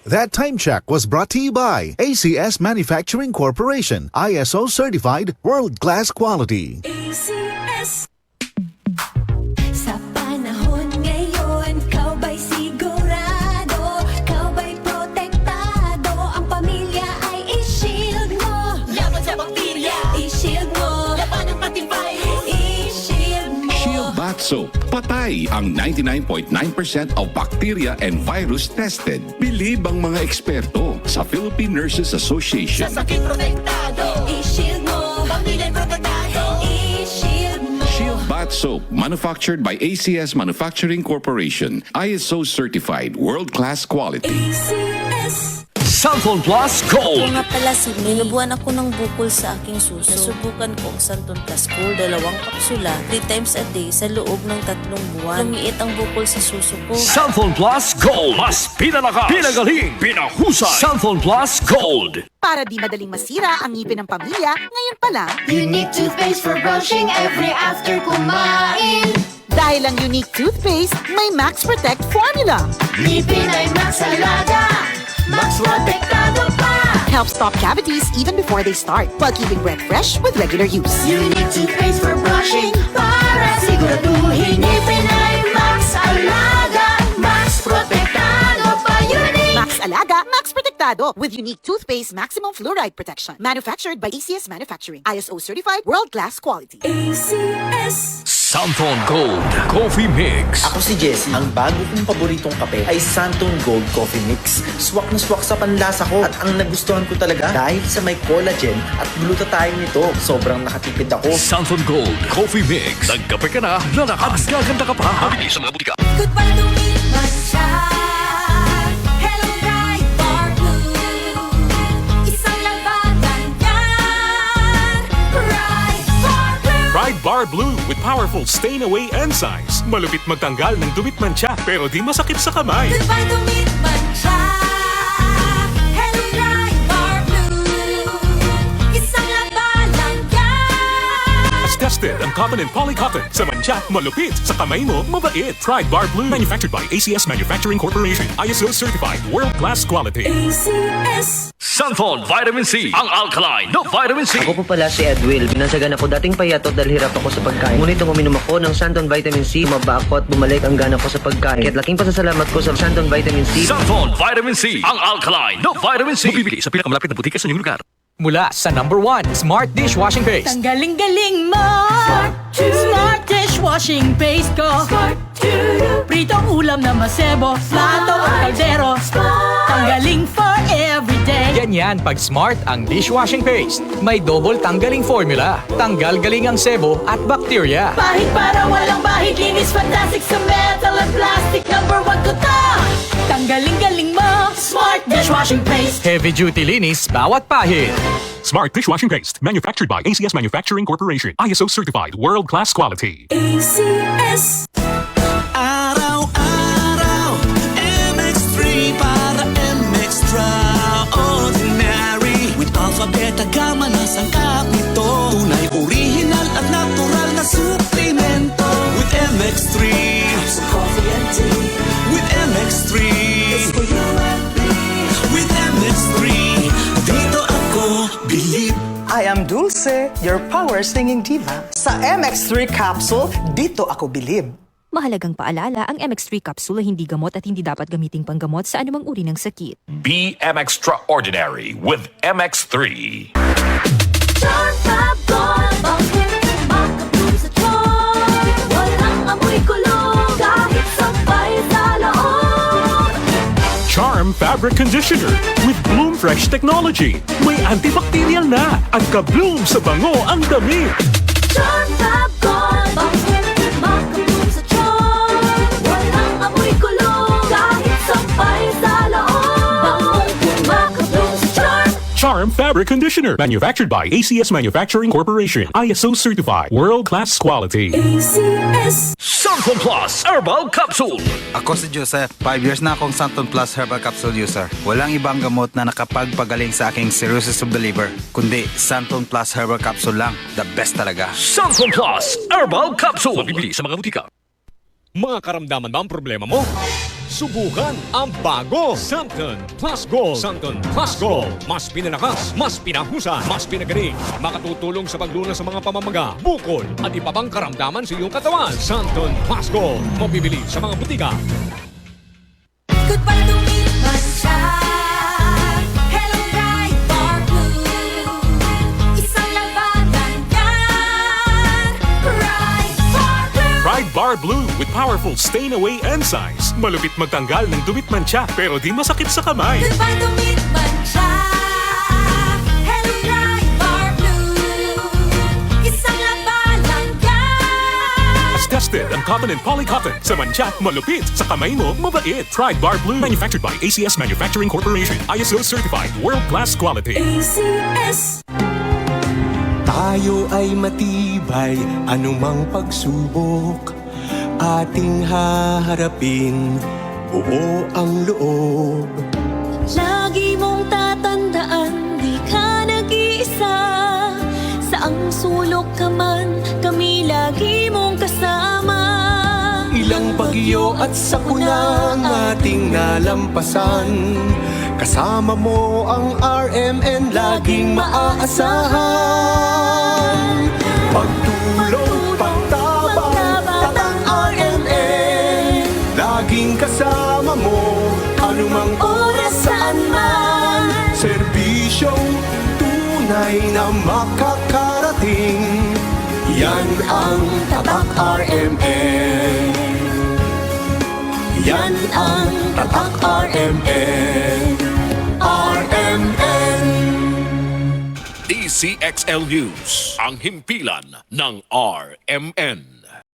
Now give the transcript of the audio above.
That time check was brought to you by ACS Manufacturing Corporation, ISO certified world-class quality. ACS. Sa panahon ngayon, kau ba'y sigurado? Kau ba'y protektado? Ang pamilya ay i-shield mo. Laban sa bakterya, i-shield mo. Laban ng pating virus, i-shield mo. Shield Bath Soap. Patay ang 99.9% of bacteria and virus tested. Bilib ang mga eksperto sa Philippine Nurses Association. Sa sakit protektado, i-shield mo. Pamilya protektado, i-shield mo. Shield Bath Soap, manufactured by ACS Manufacturing Corporation. ISO certified, world-class quality. ACS. Santon Plus Gold. Kung nga pala si May, nabuhan ako ng bukol sa aking suso. Nasubukan ko ang Santon Plus Gold, 2 kapsula, 3 times a day sa loob ng 3 buwan. Lumiit ang bukol sa suso ko. Santon Plus Gold. Mas pinalakas, pinagaling, pinahusay. Santon Plus Gold. Para di madaling masira ang ngipin ng pamilya, ngayon pa lang, Unique toothpaste for brushing every after kumain. dahil ang unique toothpaste, may Max Protect formula. Ngipin ay Max Alaga, Max Protektado pa. Helps stop cavities even before they start, while keeping breath fresh with regular use. Unique toothpaste for brushing para siguraduhin ngipin ay Max Alaga, Max Protektado pa. Unique. Max Alaga, Max Protectado with unique toothpaste maximum fluoride protection. Manufactured by ACS Manufacturing. ISO certified world-class quality. ACS. Santon Gold Coffee Mix. Ako si Jesse. Ang bago kong paboritong kape ay Santon Gold Coffee Mix. Swak na swak sa panlasa ko at ang nagustuhan ko talaga dahil sa may collagen at glutathione nito. Sobrang nakatipid ako. Santon Gold Coffee Mix. Nagkape ka na, lalakas, gaganda ka pa. Mabili sa mga butika. Goodbye to me, Masya. Hello, bright bar blue. Isang labanan yan. Bright bar blue. Pride Bar Blue with powerful stain-away enzymes. Malupit magtanggal ng dumit mancha pero di masakit sa kamay. Goodbye to me, Masya. Hello, bright bar blue. Isang labanan yan. As tested ang cotton and polycotton. Sa mancha, malupit. Sa kamay mo, mabait. Pride Bar Blue. Manufactured by ACS Manufacturing Corporation. ISO certified. World-class quality. ACS. Santon Vitamin C. Ang alkaline no vitamin C. Ako po pala si Edwil. Binansagan ako dating payatot dahil hirap ako sa pagkain. Ngunit nung uminom ako ng Santon Vitamin C, maba ako at bumalik ang gana ko sa pagkain. Kaya't laking pasasalamat ko sa Santon Vitamin C. Santon Vitamin C. Ang alkaline no vitamin C. Mabibili sa pinakamalapit na butika sa inyong lugar. Mula sa #1 Smart Dishwashing Paste. Ang galing-galing mo. Smart dishwashing paste ko. Pritong ulam na masebo. Plato o kaldero. Tanggaling for everyday. Ganyan pag Smart ang dishwashing paste. May double tanggaling formula. Tanggal galing ang sebo at bakterya. Bahid para walang bahid. Linis fantastic sa metal at plastic. #1 ko to. Tanggaling-galing mo. Smart dishwashing paste. Heavy duty linis bawat pahid. Smart Dishwashing Paste. Manufactured by ACS Manufacturing Corporation. ISO certified. World-class quality. ACS. Araw-araw, MX3 para MX-Traordinary. With alpha, beta, gamma na sangkap nito. Tunay, original at natural na suplemento. With MX3, sa coffee and tea. With MX3, it's for you and me. With MX3, dito ako bilib. I am Dulce, your power singing diva. Sa MX3 capsule, dito ako bilib. Mahalagang paalala, ang MX3 capsule ay hindi gamot at hindi dapat gamiting panggamot sa anumang uri ng sakit. Be extraordinary with MX3. Charm Fab Gold. Bakit makapun sa charm? Walang amoy kulong kahit sabay sa loob. Charm Fabric Conditioner with Bloom Fresh Technology. May antibacterial na at ka-bloom sa bango ang damit. Charm Fab Gold. Bakit makapun sa charm? Walang amoy kulong kahit sabay sa loob. Bangong kumakapun sa charm. Charm Fabric Conditioner. Manufactured by ACS Manufacturing Corporation. ISO certified. World-class quality. ACS. Santon Plus Herbal Capsule. Ako si Joseph. 5 years na akong Santon Plus Herbal Capsule user. Walang ibang gamot na nakapagpagaling sa aking cirrhosis of the liver, kundi Santon Plus Herbal Capsule lang. The best talaga. Santon Plus Herbal Capsule. Mabibili sa mga butika. Mga karamdaman ba ang problema mo? Subukan ang bago Santon Plus Gold. Santon Plus Gold. Mas pinalakas, mas pinahusay, mas pinagaling. Makatutulong sa paglunas sa mga pamamaga, bukol at iba pang karamdaman sa iyong katawan. Santon Plus Gold. Mabibili sa mga butika. Goodbye lumipas siya. Hello Ride Bar Blue. Isang labanan yan. Ride Bar Blue. Ride Bar Blue with powerful stain-away enzymes. Malupit magtanggal ng dumit mancha pero di masakit sa kamay. Goodbye lumipas siya. Hello Ride Bar Blue. Isang labanan yan. As tested ang cotton and polycotton. Sa mancha, malupit. Sa kamay mo, mabait. Ride Bar Blue. Manufactured by ACS Manufacturing Corporation. ISO certified. World-class quality. ACS. Tayo ay matibay, anumang pagsubok ating haharapin, buo ang loob. Lagi mong tatandaan, di ka nag-iisa. Saang sulok ka man, kami lagi mong kasama. Ilang bagyo at sakunang ating nalampasan, kasama mo ang RMN laging maaasahan. Pagtulong, pagtabang, tatang RMN, laging kasama mo, anumang oras saan man. Serbisyong tunay na makakarating, yan ang tatak RMN. Yan ang tatak RMN. RMN. DCXL News, ang himpilan ng RMN.